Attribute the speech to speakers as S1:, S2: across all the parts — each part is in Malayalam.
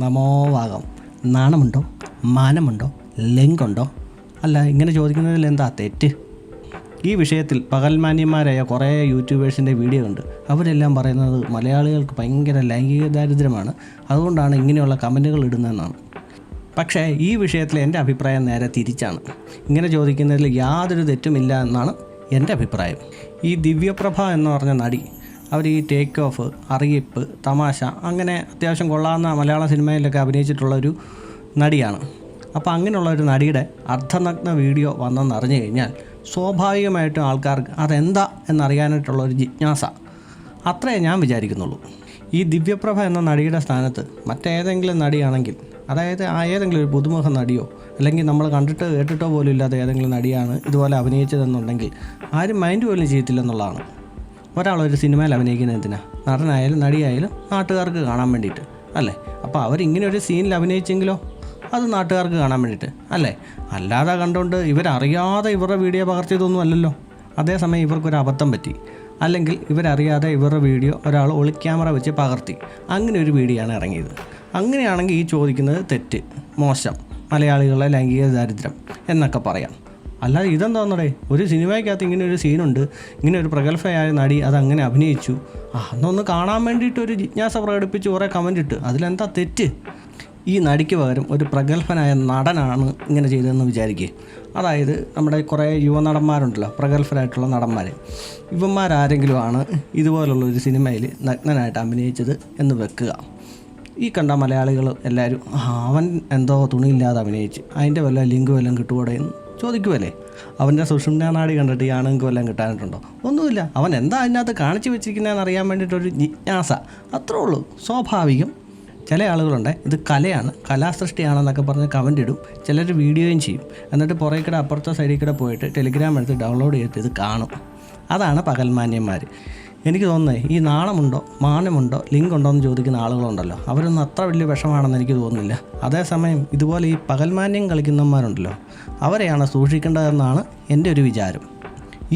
S1: നമോവാകം. നാണമുണ്ടോ, മാനമുണ്ടോ, ലിങ്കുണ്ടോ? അല്ല, ഇങ്ങനെ ചോദിക്കുന്നതിൽ എന്താ തെറ്റ്? ഈ വിഷയത്തിൽ പകൽമാന്യന്മാരായ കുറേ യൂട്യൂബേഴ്സിൻ്റെ വീഡിയോ ഉണ്ട്. അവരെല്ലാം പറയുന്നത് മലയാളികൾക്ക് ഭയങ്കര ലൈംഗിക ദാരിദ്ര്യമാണ്, അതുകൊണ്ടാണ് ഇങ്ങനെയുള്ള കമൻറ്റുകൾ ഇടുന്നതെന്നാണ്. പക്ഷേ ഈ വിഷയത്തിൽ എൻ്റെ അഭിപ്രായം നേരെ തിരിച്ചാണ്. ഇങ്ങനെ ചോദിക്കുന്നതിൽ യാതൊരു തെറ്റുമില്ല എന്നാണ് എൻ്റെ അഭിപ്രായം. ഈ ദിവ്യപ്രഭ എന്ന് പറഞ്ഞ നടി, അവർ ഈ ടേക്ക് ഓഫ്, അറിയിപ്പ്, തമാശ, അങ്ങനെ അത്യാവശ്യം കൊള്ളാവുന്ന മലയാള സിനിമയിലൊക്കെ അഭിനയിച്ചിട്ടുള്ളൊരു നടിയാണ്. അപ്പോൾ അങ്ങനെയുള്ള ഒരു നടിയുടെ അർദ്ധനഗ്ന വീഡിയോ വന്നെന്നറിഞ്ഞു കഴിഞ്ഞാൽ സ്വാഭാവികമായിട്ടും ആൾക്കാർക്ക് അതെന്താ എന്നറിയാനായിട്ടുള്ളൊരു ജിജ്ഞാസ, അത്രയേ ഞാൻ വിചാരിക്കുന്നുള്ളൂ. ഈ ദിവ്യപ്രഭ എന്ന നടിയുടെ സ്ഥാനത്ത് മറ്റേതെങ്കിലും നടിയാണെങ്കിൽ, അതായത് ഏതെങ്കിലും ഒരു പുതുമുഖ നടിയോ അല്ലെങ്കിൽ നമ്മൾ കണ്ടിട്ടോ കേട്ടിട്ടോ പോലും ഇല്ലാത്ത ഏതെങ്കിലും നടിയാണ് ഇതുപോലെ അഭിനയിച്ചതെന്നുണ്ടെങ്കിൽ ആരും മൈൻഡ് പോലും ചെയ്യത്തില്ലെന്നുള്ളതാണ്. ഒരാളൊരു സിനിമയിൽ അഭിനയിക്കുന്നതിനാ, നടനായാലും നടിയായാലും നാട്ടുകാർക്ക് കാണാൻ വേണ്ടിയിട്ട് അല്ലേ? അപ്പോൾ അവരിങ്ങനെ ഒരു സീനിൽ അഭിനയിച്ചെങ്കിലോ അത് നാട്ടുകാർക്ക് കാണാൻ വേണ്ടിയിട്ട് അല്ലേ? അല്ലാതെ കണ്ടുകൊണ്ട് ഇവരറിയാതെ ഇവരുടെ വീഡിയോ പകർത്തിയതൊന്നും അല്ലല്ലോ. അതേസമയം ഇവർക്കൊരു അബദ്ധം പറ്റി, അല്ലെങ്കിൽ ഇവരറിയാതെ ഇവരുടെ വീഡിയോ ഒരാൾ ഒളിക്യാമറ വെച്ച് പകർത്തി, അങ്ങനെ ഒരു വീഡിയോ ആണ് ഇറങ്ങിയത്. അങ്ങനെയാണെങ്കിൽ ഈ ചോദിക്കുന്നത് തെറ്റ്, മോശം, മലയാളികളുടെ ലൈംഗിക ദാരിദ്ര്യം എന്നൊക്കെ പറയാം. അല്ലാതെ ഇതെന്താണെന്നടേ, ഒരു സിനിമയ്ക്കകത്ത് ഇങ്ങനെ ഒരു സീനുണ്ട്, ഇങ്ങനെ ഒരു പ്രഗത്ഭയായ നടി അതങ്ങനെ അഭിനയിച്ചു, അന്നൊന്ന് കാണാൻ വേണ്ടിയിട്ട് ഒരു ജിജ്ഞാസ പ്രകടിപ്പിച്ച് കുറേ കമൻ്റ് ഇട്ട്, അതിലെന്താ തെറ്റ്? ഈ നടിക്ക് പകരം ഒരു പ്രഗത്ഭനായ നടനാണ് ഇങ്ങനെ ചെയ്തതെന്ന് വിചാരിക്കുക. അതായത് നമ്മുടെ കുറേ യുവനടന്മാരുണ്ടല്ലോ, പ്രഗത്ഭരായിട്ടുള്ള നടന്മാർ, ഇവന്മാരാരെങ്കിലും ആണ് ഇതുപോലുള്ളൊരു സിനിമയിൽ നഗ്നനായിട്ട് അഭിനയിച്ചത് എന്ന് വെക്കുക. ഈ കണ്ട മലയാളികൾ എല്ലാവരും അവൻ എന്തോ തുണിയില്ലാതെ അഭിനയിച്ച് അതിൻ്റെ വല്ല ലിങ്ക് വല്ലതും കിട്ടുകൂടെ എന്ന് ചോദിക്കുമല്ലേ? അവൻ്റെ സുഷുമ്നാ നാടി കണ്ടിട്ട് ഈ ആണുങ്ങൾക്ക് വല്ലതും കിട്ടാനിട്ടുണ്ടോ? ഒന്നുമില്ല. അവൻ എന്താ അതിനകത്ത് കാണിച്ചു വെച്ചിരിക്കുന്നതെന്ന് അറിയാൻ വേണ്ടിയിട്ടൊരു ജിജ്ഞാസ, അത്രേ ഉള്ളൂ, സ്വാഭാവികം. ചില ആളുകളുണ്ട് ഇത് കലയാണ്, കലാസൃഷ്ടിയാണെന്നൊക്കെ പറഞ്ഞ് കമൻ്റ് ഇടും, ചിലർ വീഡിയോയും ചെയ്യും, എന്നിട്ട് പുറകിൽ അപ്പുറത്തെ സൈഡിൽ കൂടെ പോയിട്ട് ടെലിഗ്രാം എടുത്ത് ഡൗൺലോഡ് ചെയ്തിട്ട് ഇത് കാണും. അതാണ് പകൽമാന്യന്മാർ. എനിക്ക് തോന്നുന്നത് ഈ നാണമുണ്ടോ, മാനമുണ്ടോ, ലിങ്ക് ഉണ്ടോ എന്ന് ചോദിക്കുന്ന ആളുകളുണ്ടല്ലോ, അവരൊന്നും അത്ര വലിയ വിഷമാണെന്ന് എനിക്ക് തോന്നുന്നില്ല. അതേസമയം ഇതുപോലെ ഈ പകൽമാന്യം കളിക്കുന്നവന്മാരുണ്ടല്ലോ, അവരെയാണ് സൂക്ഷിക്കേണ്ടതെന്നാണ് എൻ്റെ ഒരു വിചാരം.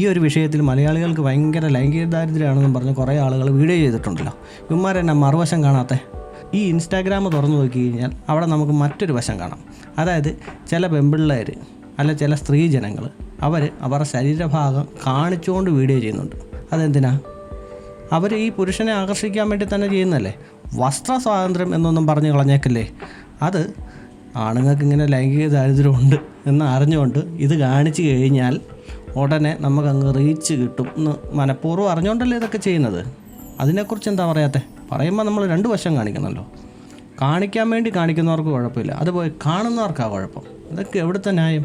S1: ഈ ഒരു വിഷയത്തിൽ മലയാളികൾക്ക് ഭയങ്കര ലൈംഗിക ദാരിദ്ര്യമാണെന്നും പറഞ്ഞ് കുറേ ആളുകൾ വീഡിയോ ചെയ്തിട്ടുണ്ടല്ലോ. ഇവന്മാരെന്നെ മറുവശം കാണാത്ത. ഈ ഇൻസ്റ്റാഗ്രാം തുറന്നു നോക്കി കഴിഞ്ഞാൽ അവിടെ നമുക്ക് മറ്റൊരു വശം കാണാം. അതായത് ചില പെൺപിള്ളേർ അല്ല ചില സ്ത്രീ ജനങ്ങൾ അവരുടെ ശരീരഭാഗം കാണിച്ചുകൊണ്ട് വീഡിയോ ചെയ്യുന്നുണ്ട്. അതെന്തിനാ? അവർ ഈ പുരുഷനെ ആകർഷിക്കാൻ വേണ്ടി തന്നെ ചെയ്യുന്നതല്ലേ. വസ്ത്ര സ്വാതന്ത്ര്യം എന്നൊന്നും പറഞ്ഞു കളഞ്ഞേക്കല്ലേ. അത് ആണുങ്ങൾക്ക് ഇങ്ങനെ ലൈംഗിക ദാരിദ്ര്യമുണ്ട് എന്ന് അറിഞ്ഞുകൊണ്ട് ഇത് കാണിച്ചു കഴിഞ്ഞാൽ ഉടനെ നമുക്കങ്ങ് റീച്ച് കിട്ടും എന്ന് മനഃപൂർവ്വം അറിഞ്ഞുകൊണ്ടല്ലേ ഇതൊക്കെ ചെയ്യുന്നത്. അതിനെക്കുറിച്ച് എന്താ പറയാത്തെ? പറയുമ്പോൾ നമ്മൾ രണ്ട് വശം കാണിക്കണമല്ലോ. കാണിക്കാൻ വേണ്ടി കാണിക്കുന്നവർക്ക് കുഴപ്പമില്ല, അതുപോലെ കാണുന്നവർക്കാണ് കുഴപ്പം. ഇതൊക്കെ എവിടുത്തെ ന്യായം?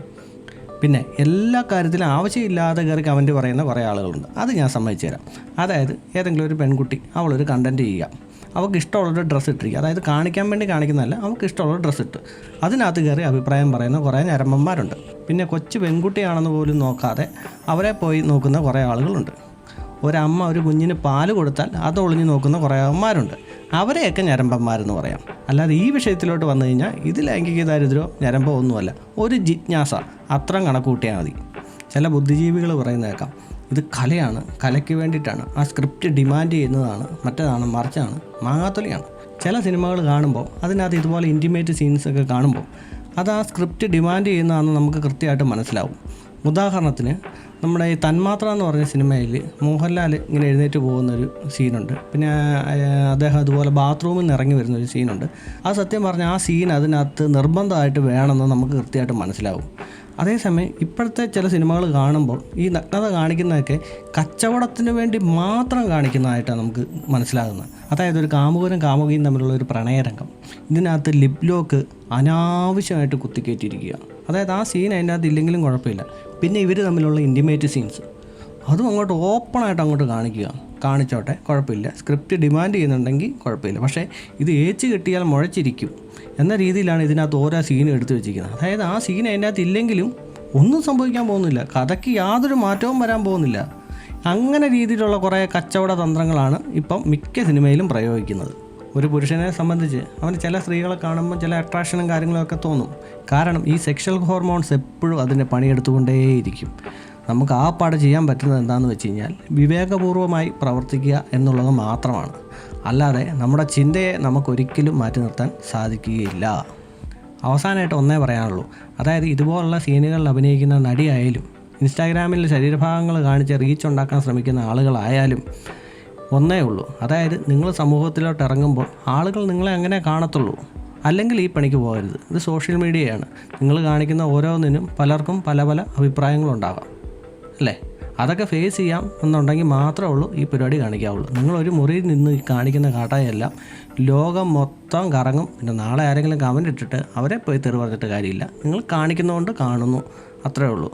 S1: പിന്നെ എല്ലാ കാര്യത്തിലും ആവശ്യമില്ലാതെ കയറി കമൻറ്റ് പറയുന്ന കുറേ ആളുകളുണ്ട്. അത് ഞാൻ സമ്മതിച്ചു തരാം. അതായത് ഏതെങ്കിലും ഒരു പെൺകുട്ടി അവളൊരു കണ്ടൻറ്റ് ചെയ്യുക, അവൾക്ക് ഇഷ്ടമുള്ളൊരു ഡ്രസ്സ് ഇട്ടിരിക്കുക, അതായത് കാണിക്കാൻ വേണ്ടി കാണിക്കുന്നതല്ല, അവൾക്ക് ഇഷ്ടമുള്ള ഡ്രസ്സ് ഇട്ട് അതിനകത്ത് കയറി അഭിപ്രായം പറയുന്ന കുറേ ഞരമ്പന്മാരുണ്ട്. പിന്നെ കൊച്ചു പെൺകുട്ടിയാണെന്ന് പോലും നോക്കാതെ അവരെ പോയി നോക്കുന്ന കുറേ ആളുകളുണ്ട്. ഒരമ്മ ഒരു കുഞ്ഞിന് പാല് കൊടുത്താൽ അത് ഒളിഞ്ഞു നോക്കുന്ന കുറേ അമ്മമാരുണ്ട്. അവരെയൊക്കെ ഞരമ്പന്മാരെന്ന് പറയാം. അല്ലാതെ ഈ വിഷയത്തിലോട്ട് വന്നു കഴിഞ്ഞാൽ ഇത് ലൈംഗിക ദാരിദ്ര്യമോ ഞരമ്പോ ഒന്നുമല്ല, ഒരു ജിജ്ഞാസ, അത്രയും കണക്ക് കൂട്ടിയാൽ മതി. ചില ബുദ്ധിജീവികൾ പറയുന്ന കേൾക്കാം, ഇത് കലയാണ്, കലയ്ക്ക് വേണ്ടിയിട്ടാണ്, ആ സ്ക്രിപ്റ്റ് ഡിമാൻഡ് ചെയ്യുന്നതാണ്, മറ്റേതാണ്, മറിച്ചാണ്, മാങ്ങാത്തൊലിയാണ്. ചില സിനിമകൾ കാണുമ്പോൾ അതിനകത്ത് ഇതുപോലെ ഇൻറ്റിമേറ്റ് സീൻസൊക്കെ കാണുമ്പോൾ അത് ആ സ്ക്രിപ്റ്റ് ഡിമാൻഡ് ചെയ്യുന്നതാണെന്ന് നമുക്ക് കൃത്യമായിട്ട് മനസ്സിലാവും. ഉദാഹരണത്തിന് നമ്മുടെ ഈ തന്മാത്ര എന്ന് പറഞ്ഞ സിനിമയിൽ മോഹൻലാൽ ഇങ്ങനെ എഴുന്നേറ്റ് പോകുന്നൊരു സീനുണ്ട്. പിന്നെ അദ്ദേഹം അതുപോലെ ബാത്റൂമിൽ നിന്ന് ഇറങ്ങി വരുന്നൊരു സീനുണ്ട്. ആ സത്യം പറഞ്ഞാൽ ആ സീൻ അതിനകത്ത് നിർബന്ധമായിട്ട് വേണമെന്ന് നമുക്ക് കൃത്യമായിട്ട് മനസ്സിലാവും. അതേസമയം ഇപ്പോഴത്തെ ചില സിനിമകൾ കാണുമ്പോൾ ഈ നഗ്നത കാണിക്കുന്നതൊക്കെ കച്ചവടത്തിന് വേണ്ടി മാത്രം കാണിക്കുന്നതായിട്ടാണ് നമുക്ക് മനസ്സിലാകുന്നത്. അതായത് ഒരു കാമുകനും കാമുകിയും തമ്മിലുള്ള ഒരു പ്രണയരംഗം, ഇതിനകത്ത് ലിപ് ലോക്ക് അനാവശ്യമായിട്ട് കുത്തിക്കയറ്റിയിരിക്കുക. അതായത് ആ സീൻ അതിനകത്ത് ഇല്ലെങ്കിലും കുഴപ്പമില്ല. പിന്നെ ഇവർ തമ്മിലുള്ള ഇൻറ്റിമേറ്റ് സീൻസ് അതും അങ്ങോട്ട് ഓപ്പണായിട്ട് അങ്ങോട്ട് കാണിച്ചോട്ടെ, കുഴപ്പമില്ല. സ്ക്രിപ്റ്റ് ഡിമാൻഡ് ചെയ്യുന്നുണ്ടെങ്കിൽ കുഴപ്പമില്ല. പക്ഷേ ഇത് ഏച്ച് കെട്ടിയാൽ മുഴച്ചിരിക്കും എന്ന രീതിയിലാണ് ഇതിനകത്ത് ഓരോ സീനും എടുത്തു വെച്ചിരിക്കുന്നത്. അതായത് ആ സീൻ അതിനകത്ത് ഇല്ലെങ്കിലും ഒന്നും സംഭവിക്കാൻ പോകുന്നില്ല, കഥയ്ക്ക് യാതൊരു മാറ്റവും വരാൻ പോകുന്നില്ല. അങ്ങനെ രീതിയിലുള്ള കുറേ കച്ചവട തന്ത്രങ്ങളാണ് ഇപ്പം മിക്ക സിനിമയിലും പ്രയോഗിക്കുന്നത്. ഒരു പുരുഷനെ സംബന്ധിച്ച് അവന് ചില സ്ത്രീകളെ കാണുമ്പോൾ ചില അട്രാക്ഷനും കാര്യങ്ങളൊക്കെ തോന്നും. കാരണം ഈ സെക്ഷൽ ഹോർമോൺസ് എപ്പോഴും അതിൻ്റെ പണിയെടുത്തുകൊണ്ടേയിരിക്കും. നമുക്ക് ആ പാട് ചെയ്യാൻ പറ്റുന്നത് എന്താണെന്ന് വെച്ച് കഴിഞ്ഞാൽ വിവേകപൂർവ്വമായി പ്രവർത്തിക്കുക എന്നുള്ളത് മാത്രമാണ്. അല്ലാതെ നമ്മുടെ ചിന്തയെ നമുക്കൊരിക്കലും മാറ്റി നിർത്താൻ സാധിക്കുകയില്ല. അവസാനമായിട്ട് ഒന്നേ പറയാനുള്ളൂ, അതായത് ഇതുപോലുള്ള സീനുകളിൽ അഭിനയിക്കുന്ന നടിയായാലും ഇൻസ്റ്റാഗ്രാമിൽ ശരീരഭാഗങ്ങൾ കാണിച്ച് റീച്ച് ഉണ്ടാക്കാൻ ശ്രമിക്കുന്ന ആളുകളായാലും ഒന്നേ ഉള്ളൂ, അതായത് നിങ്ങൾ സമൂഹത്തിലോട്ട് ഇറങ്ങുമ്പോൾ ആളുകൾ നിങ്ങളെ അങ്ങനെ കാണത്തുള്ളൂ. അല്ലെങ്കിൽ ഈ പണിക്ക് പോകരുത്. ഇത് സോഷ്യൽ മീഡിയയാണ്. നിങ്ങൾ കാണിക്കുന്ന ഓരോന്നിനും പലർക്കും പല പല അഭിപ്രായങ്ങളുണ്ടാകാം, അല്ലേ? അതൊക്കെ ഫേസ് ചെയ്യാം എന്നുണ്ടെങ്കിൽ മാത്രമേ ഉള്ളൂ ഈ പരിപാടി കാണിക്കാവുള്ളൂ. നിങ്ങളൊരു മുറിയിൽ നിന്ന് കാണിക്കുന്ന കാട്ടായെല്ലാം ലോകം മൊത്തം കറങ്ങും. പിന്നെ നാളെ ആരെങ്കിലും കമൻ്റ് ഇട്ടിട്ട് അവരെ പോയി തെറി പറഞ്ഞിട്ട് കാര്യമില്ല. നിങ്ങൾ കാണിക്കുന്നതുകൊണ്ട് കാണുന്നു, അത്രേ ഉള്ളൂ.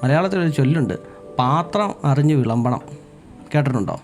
S1: മലയാളത്തിലൊരു ചൊല്ലുണ്ട്, പാത്രം അറിഞ്ഞ് വിളമ്പണം. കേട്ടിട്ടുണ്ടോ?